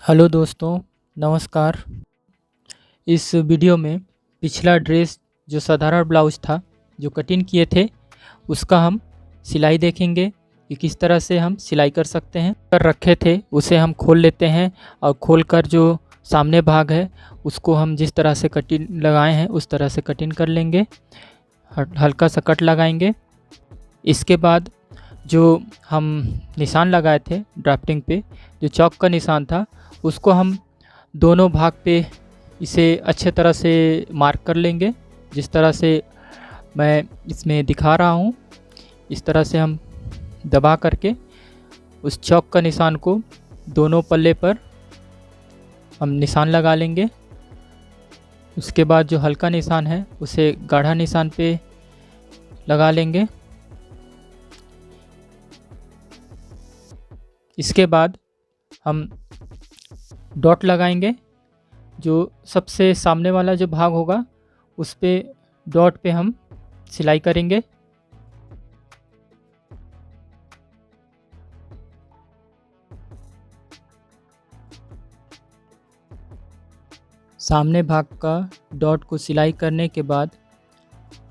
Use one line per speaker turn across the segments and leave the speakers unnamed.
Hello दोस्तों, नमस्कार। इस वीडियो में पिछला ड्रेस जो साधारण ब्लाउज था, जो कटिंग किए थे, उसका हम सिलाई देखेंगे कि किस तरह से हम सिलाई कर सकते हैं। कर रखे थे उसे हम खोल लेते हैं और खोलकर जो सामने भाग है उसको हम जिस तरह से कटिंग लगाए हैं उस तरह से कटिंग कर लेंगे। हल्का सा कट लगाएंगे। इसके बाद जो हम निशान लगाए थे ड्राफ्टिंग पे, जो चौक का निशान था, उसको हम दोनों भाग पे इसे अच्छे तरह से मार्क कर लेंगे। जिस तरह से मैं इसमें दिखा रहा हूँ, इस तरह से हम दबा करके उस चौक का निशान को दोनों पल्ले पर हम निशान लगा लेंगे। उसके बाद जो हल्का निशान है उसे गाढ़ा निशान पे लगा लेंगे। इसके बाद हम डॉट लगाएंगे। जो सबसे सामने वाला जो भाग होगा उस पे डॉट पे हम सिलाई करेंगे। सामने भाग का डॉट को सिलाई करने के बाद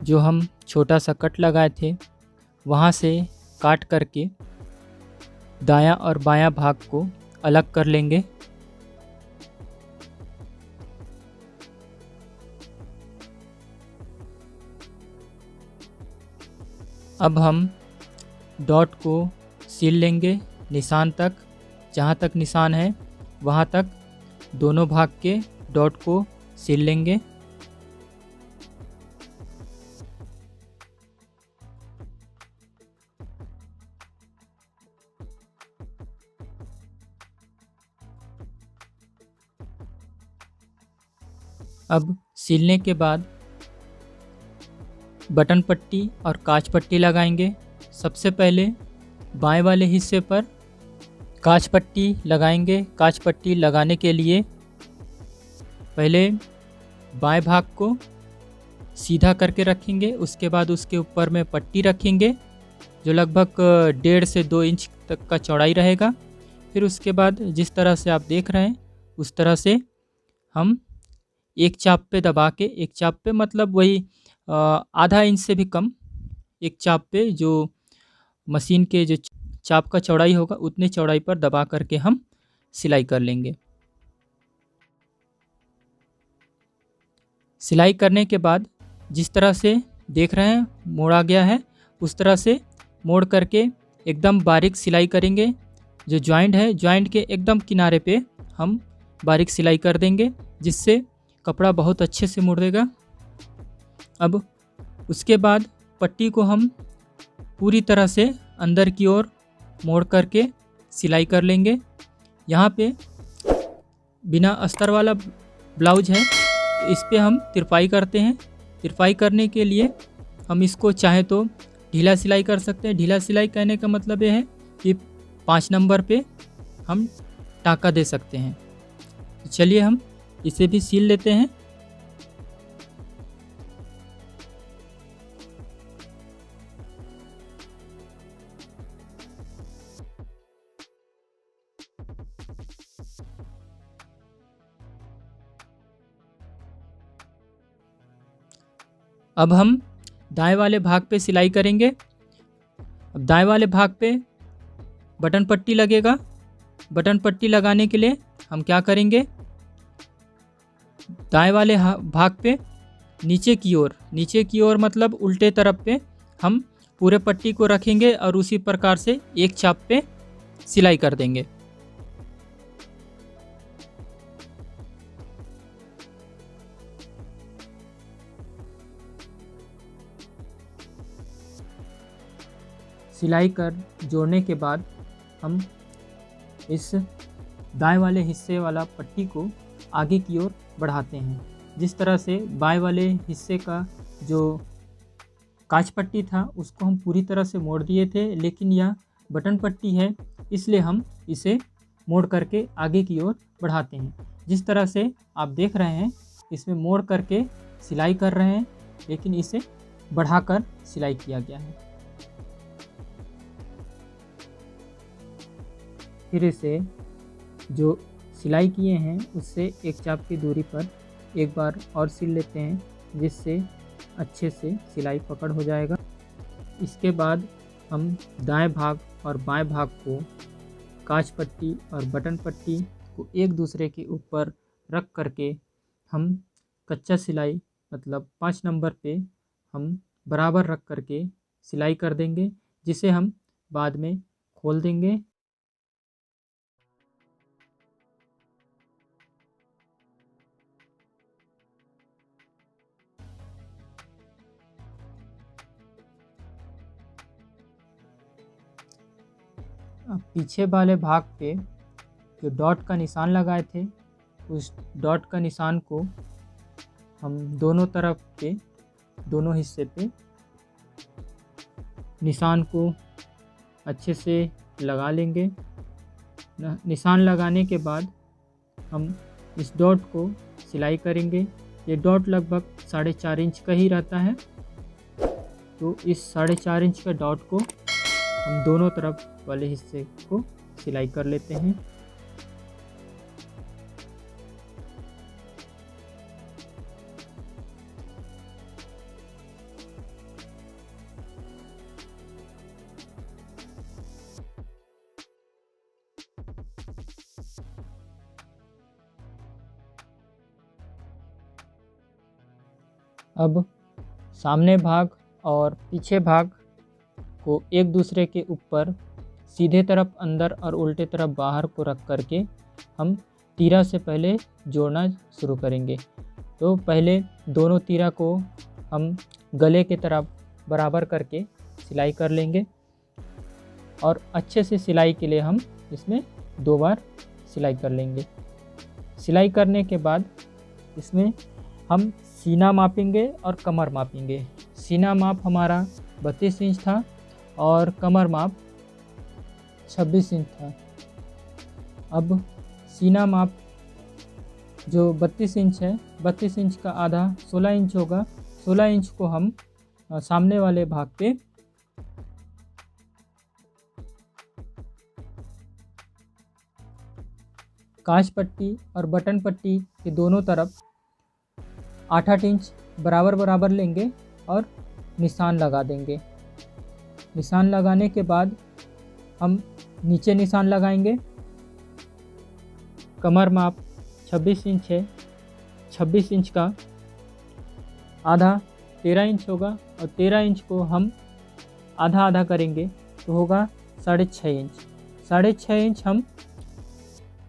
जो हम छोटा सा कट लगाए थे वहाँ से काट करके दायां और बायां भाग को अलग कर लेंगे। अब हम डॉट को सिल लेंगे निशान तक। जहाँ तक निशान है वहाँ तक दोनों भाग के डॉट को सिल लेंगे। अब सिलने के बाद बटन पट्टी और काज पट्टी लगाएंगे। सबसे पहले बाएं वाले हिस्से पर काज पट्टी लगाएंगे। काज पट्टी लगाने के लिए पहले बाएं भाग को सीधा करके रखेंगे। उसके बाद उसके ऊपर में पट्टी रखेंगे जो लगभग 1.5 से 2 इंच तक का चौड़ाई रहेगा। फिर उसके बाद जिस तरह से आप देख रहे हैं उस तरह से हम एक चाप पे दबा के, एक चाप पे मतलब वही आधा इंच से भी कम, एक चाप पे जो मशीन के जो चाप का चौड़ाई होगा उतने चौड़ाई पर दबा करके हम सिलाई कर लेंगे। सिलाई करने के बाद जिस तरह से देख रहे हैं मोड़ा गया है, उस तरह से मोड़ करके एकदम बारीक सिलाई करेंगे। जो जॉइंट है, जॉइंट के एकदम किनारे पे हम बारीक सिलाई कर देंगे, जिससे कपड़ा बहुत अच्छे से मुड़ेगा। अब उसके बाद पट्टी को हम पूरी तरह से अंदर की ओर मोड़ करके सिलाई कर लेंगे। यहाँ पे बिना अस्तर वाला ब्लाउज है, इस पे हम तिरपाई करते हैं। तिरपाई करने के लिए हम इसको चाहे तो ढीला सिलाई कर सकते हैं। ढीला सिलाई कहने का मतलब ये है कि 5 नंबर पे हम टाँका दे सकते हैं। तो चलिए हम इसे भी सिल लेते हैं। अब हम दाएं वाले भाग पे सिलाई करेंगे। अब दाएं वाले भाग पे बटन पट्टी लगेगा। बटन पट्टी लगाने के लिए हम क्या करेंगे, दाएं वाले भाग पे नीचे की ओर मतलब उल्टे तरफ पे हम पूरे पट्टी को रखेंगे और उसी प्रकार से एक चाप पे सिलाई कर देंगे। सिलाई कर जोड़ने के बाद हम इस दाएं वाले हिस्से वाला पट्टी को आगे की ओर बढ़ाते हैं। जिस तरह से बाएं वाले हिस्से का जो काज पट्टी था उसको हम पूरी तरह से मोड़ दिए थे, लेकिन यह बटन पट्टी है इसलिए हम इसे मोड़ करके आगे की ओर बढ़ाते हैं। जिस तरह से आप देख रहे हैं इसमें मोड़ करके सिलाई कर रहे हैं, लेकिन इसे बढ़ाकर सिलाई किया गया है। फिर इसे जो सिलाई किए हैं उससे एक चाप की दूरी पर एक बार और सिल लेते हैं, जिससे अच्छे से सिलाई पकड़ हो जाएगा। इसके बाद हम दाएं भाग और बाएं भाग को काज पट्टी और बटन पट्टी को एक दूसरे के ऊपर रख करके हम कच्चा सिलाई मतलब 5 नंबर पे हम बराबर रख करके सिलाई कर देंगे, जिसे हम बाद में खोल देंगे। अब पीछे वाले भाग पे जो डॉट का निशान लगाए थे, उस डॉट का निशान को हम दोनों तरफ पे दोनों हिस्से पे निशान को अच्छे से लगा लेंगे। निशान लगाने के बाद हम इस डॉट को सिलाई करेंगे। ये डॉट लगभग 4.5 इंच का ही रहता है, तो इस 4.5 इंच का डॉट को हम दोनों तरफ वाले हिस्से को सिलाई कर लेते हैं। अब सामने भाग और पीछे भाग को एक दूसरे के ऊपर सीधे तरफ अंदर और उल्टे तरफ बाहर को रख करके हम तीरा से पहले जोड़ना शुरू करेंगे। तो पहले दोनों तीरा को हम गले के तरफ बराबर करके सिलाई कर लेंगे, और अच्छे से सिलाई के लिए हम इसमें 2 बार सिलाई कर लेंगे। सिलाई करने के बाद इसमें हम सीना मापेंगे और कमर मापेंगे। सीना माप हमारा 32 इंच था और कमर माप 26 इंच था। अब सीना माप जो 32 इंच है, 32 इंच का आधा 16 इंच होगा। 16 इंच को हम सामने वाले भाग पे काज पट्टी और बटन पट्टी के दोनों तरफ 8-8 इंच बराबर बराबर लेंगे और निशान लगा देंगे। निशान लगाने के बाद हम नीचे निशान लगाएंगे। कमर माप 26 इंच है, 26 इंच का आधा 13 इंच होगा, और 13 इंच को हम आधा आधा करेंगे तो होगा 6.5 इंच। 6.5 इंच हम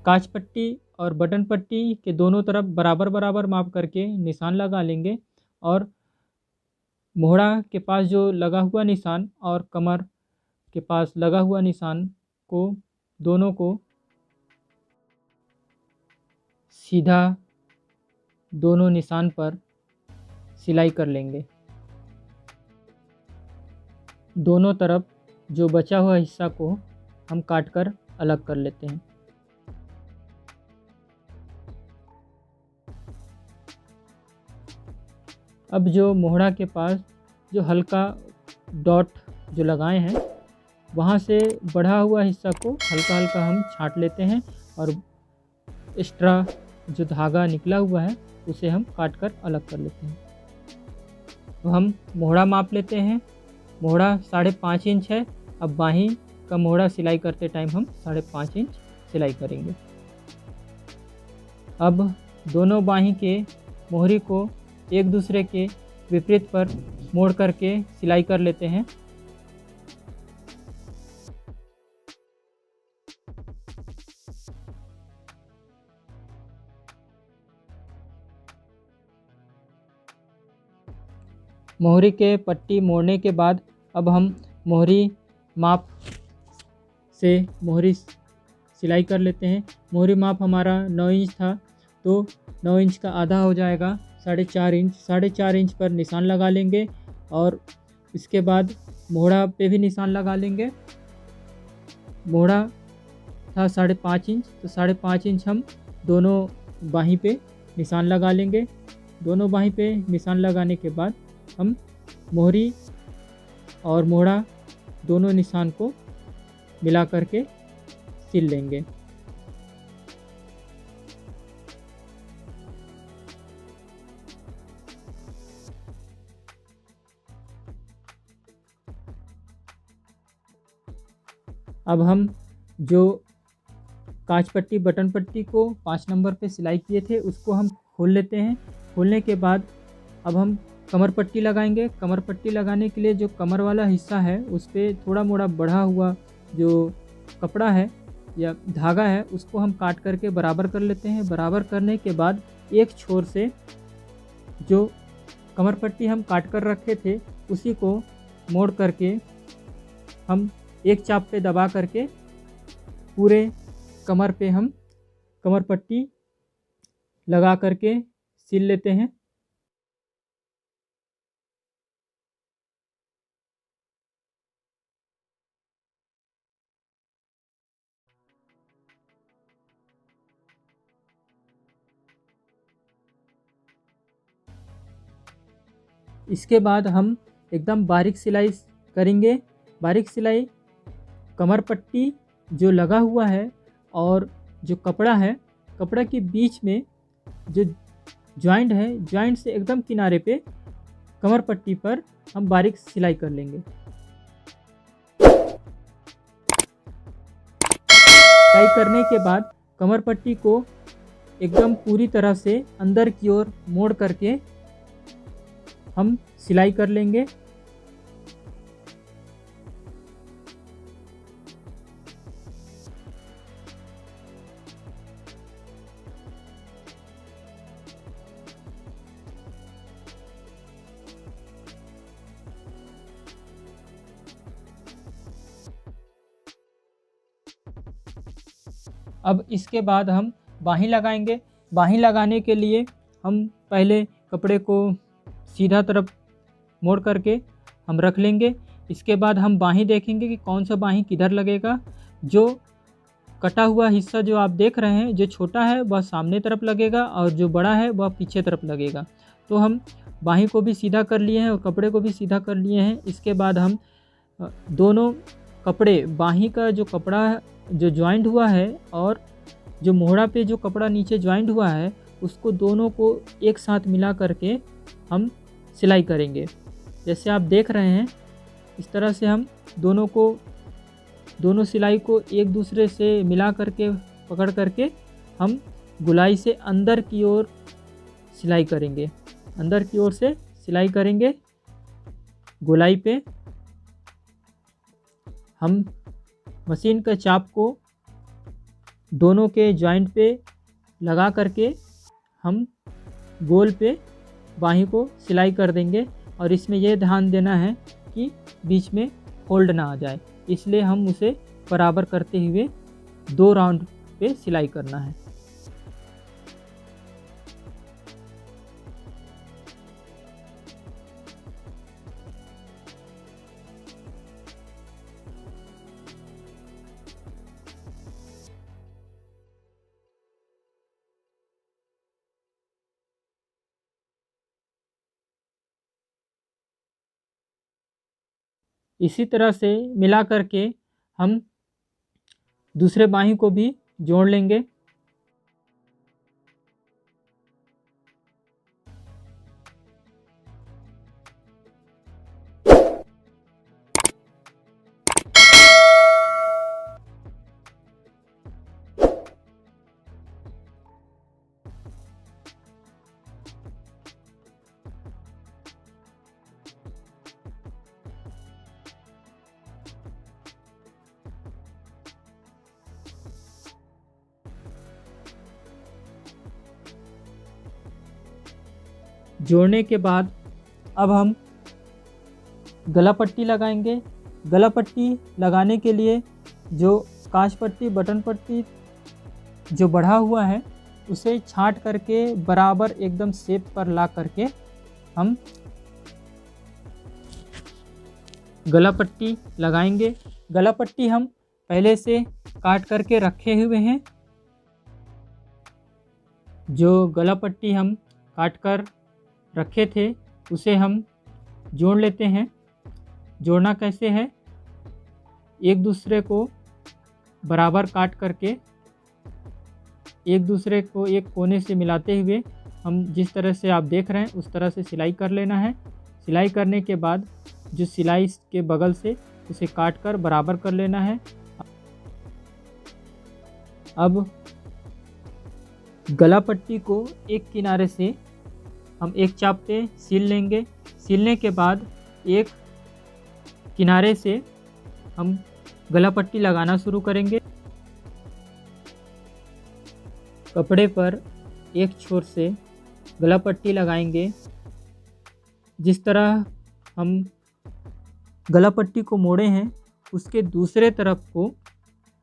काज पट्टी और बटन पट्टी के दोनों तरफ बराबर बराबर माप करके निशान लगा लेंगे, और मोहड़ा के पास जो लगा हुआ निशान और कमर के पास लगा हुआ निशान को दोनों को सीधा दोनों निशान पर सिलाई कर लेंगे। दोनों तरफ जो बचा हुआ हिस्सा को हम काट कर अलग कर लेते हैं। अब जो मोहड़ा के पास जो हल्का डॉट जो लगाए हैं, वहाँ से बढ़ा हुआ हिस्सा को हल्का हल्का हम छांट लेते हैं, और एक्स्ट्रा जो धागा निकला हुआ है उसे हम काट कर अलग कर लेते हैं। तो हम मोहड़ा माप लेते हैं। मोहड़ा 5.5 इंच है। अब बाहीं का मोहड़ा सिलाई करते टाइम हम 5.5 इंच सिलाई करेंगे। अब दोनों बाहीं के मोहरी को एक दूसरे के विपरीत पर मोड़ करके सिलाई कर लेते हैं। मोहरी के पट्टी मोड़ने के बाद अब हम मोहरी माप से मोहरी सिलाई कर लेते हैं। मोहरी माप हमारा 9 इंच था, तो 9 इंच का आधा हो जाएगा 4.5 इंच। 4.5 इंच पर निशान लगा लेंगे, और इसके बाद मोहड़ा पे भी निशान लगा लेंगे। मोहड़ा था 5.5 इंच, तो 5.5 इंच हम दोनों बाहीं पे निशान लगा लेंगे। दोनों बाहीं पे निशान लगाने के बाद हम मोहरी और मोहड़ा दोनों निशान को मिला करके सिल लेंगे। अब हम जो कांच पट्टी बटन पट्टी को 5 नंबर पे सिलाई किए थे उसको हम खोल लेते हैं। खोलने के बाद अब हम कमर पट्टी लगाएंगे। कमर पट्टी लगाने के लिए जो कमर वाला हिस्सा है उस पर थोड़ा मोड़ा बढ़ा हुआ जो कपड़ा है या धागा है उसको हम काट करके बराबर कर लेते हैं। बराबर करने के बाद एक छोर से जो कमर पट्टी हम काट कर रखे थे उसी को मोड़ करके हम एक चाप पे दबा करके पूरे कमर पे हम कमर पट्टी लगा करके सिल लेते हैं। इसके बाद हम एकदम बारीक सिलाई करेंगे। बारीक सिलाई कमर पट्टी जो लगा हुआ है और जो कपड़ा है, कपड़ा के बीच में जो जॉइंट है, जॉइंट से एकदम किनारे पे कमर पट्टी पर हम बारीक सिलाई कर लेंगे। सिलाई करने के बाद कमर पट्टी को एकदम पूरी तरह से अंदर की ओर मोड़ करके हम सिलाई कर लेंगे। अब इसके बाद हम बाहीं लगाएंगे। बाहीं लगाने के लिए हम पहले कपड़े को सीधा तरफ मोड़ करके हम रख लेंगे। इसके बाद हम बाहीं देखेंगे कि कौन सा बाहीं किधर लगेगा। जो कटा हुआ हिस्सा जो आप देख रहे हैं, जो छोटा है वह सामने तरफ लगेगा और जो बड़ा है वह पीछे तरफ लगेगा। तो हम बाहीं को भी सीधा कर लिए हैं और कपड़े को भी सीधा कर लिए हैं। इसके बाद हम दोनों कपड़े, बाहीं का जो कपड़ा जो ज्वाइंट हुआ है और जो मोहड़ा पे जो कपड़ा नीचे ज्वाइंट हुआ है उसको दोनों को एक साथ मिला करके हम सिलाई करेंगे। जैसे आप देख रहे हैं इस तरह से हम दोनों सिलाई को एक दूसरे से मिला करके पकड़ करके हम गुलाई से अंदर की ओर सिलाई करेंगे। अंदर की ओर से सिलाई करेंगे। गुलाई पे हम मशीन का चाप को दोनों के जॉइंट पे लगा करके हम गोल पे बाहीं को सिलाई कर देंगे। और इसमें यह ध्यान देना है कि बीच में फोल्ड ना आ जाए, इसलिए हम उसे बराबर करते हुए 2 राउंड पे सिलाई करना है। इसी तरह से मिला करके हम दूसरे बाहीं को भी जोड़ लेंगे। जोड़ने के बाद अब हम गला पट्टी लगाएंगे। गला पट्टी लगाने के लिए जो कांच पट्टी बटन पट्टी जो बढ़ा हुआ है उसे छांट करके बराबर एकदम शेप पर ला करके हम गला पट्टी लगाएंगे। गला पट्टी हम पहले से काट करके रखे हुए हैं। जो गला पट्टी हम काट कर रखे थे उसे हम जोड़ लेते हैं। जोड़ना कैसे है, एक दूसरे को बराबर काट करके एक दूसरे को एक कोने से मिलाते हुए हम जिस तरह से आप देख रहे हैं उस तरह से सिलाई कर लेना है। सिलाई करने के बाद जो सिलाई के बगल से उसे काट कर बराबर कर लेना है। अब गला पट्टी को एक किनारे से हम एक चाप पे सिल लेंगे। सिलने के बाद एक किनारे से हम गला पट्टी लगाना शुरू करेंगे। कपड़े पर एक छोर से गला पट्टी लगाएंगे। जिस तरह हम गला पट्टी को मोड़े हैं उसके दूसरे तरफ को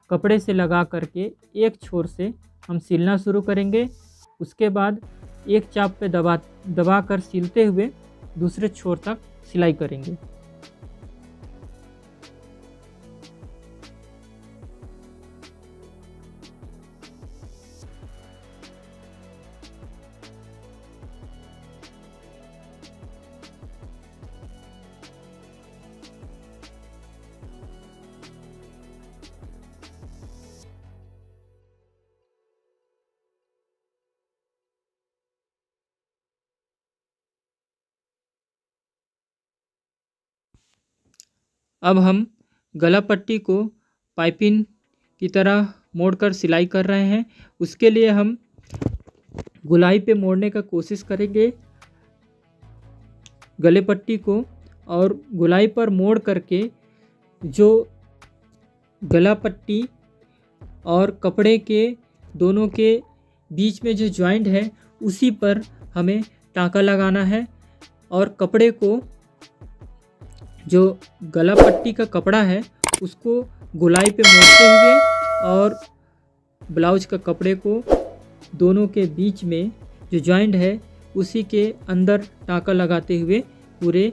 कपड़े से लगा करके एक छोर से हम सिलना शुरू करेंगे। उसके बाद एक चाप पे दबा कर सिलते हुए दूसरे छोर तक सिलाई करेंगे। अब हम गला पट्टी को पाइपिंग की तरह मोड़कर सिलाई कर रहे हैं। उसके लिए हम गोलाई पे मोड़ने का कोशिश करेंगे गले पट्टी को, और गोलाई पर मोड़ करके जो गला पट्टी और कपड़े के दोनों के बीच में जो जॉइंट है उसी पर हमें टाँका लगाना है। और कपड़े को, जो गला पट्टी का कपड़ा है, उसको गोलाई पे मोड़ते हुए और ब्लाउज का कपड़े को दोनों के बीच में जो जॉइंट है उसी के अंदर टाँका लगाते हुए पूरे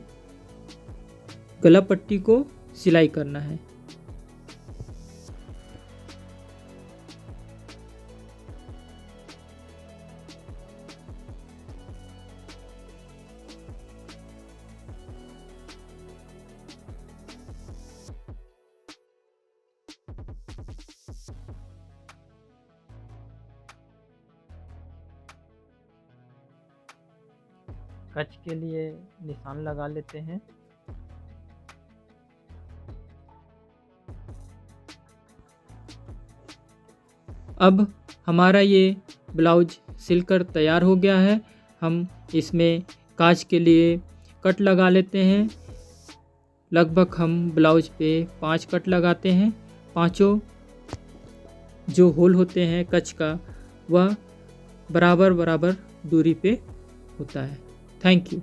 गला पट्टी को सिलाई करना है। कच के लिए निशान लगा लेते हैं। अब हमारा ये ब्लाउज सिलकर तैयार हो गया है। हम इसमें काज के लिए कट लगा लेते हैं। लगभग हम ब्लाउज पे 5 कट लगाते हैं। पांचों जो होल होते हैं कच का वह बराबर दूरी पे होता है। Thank you.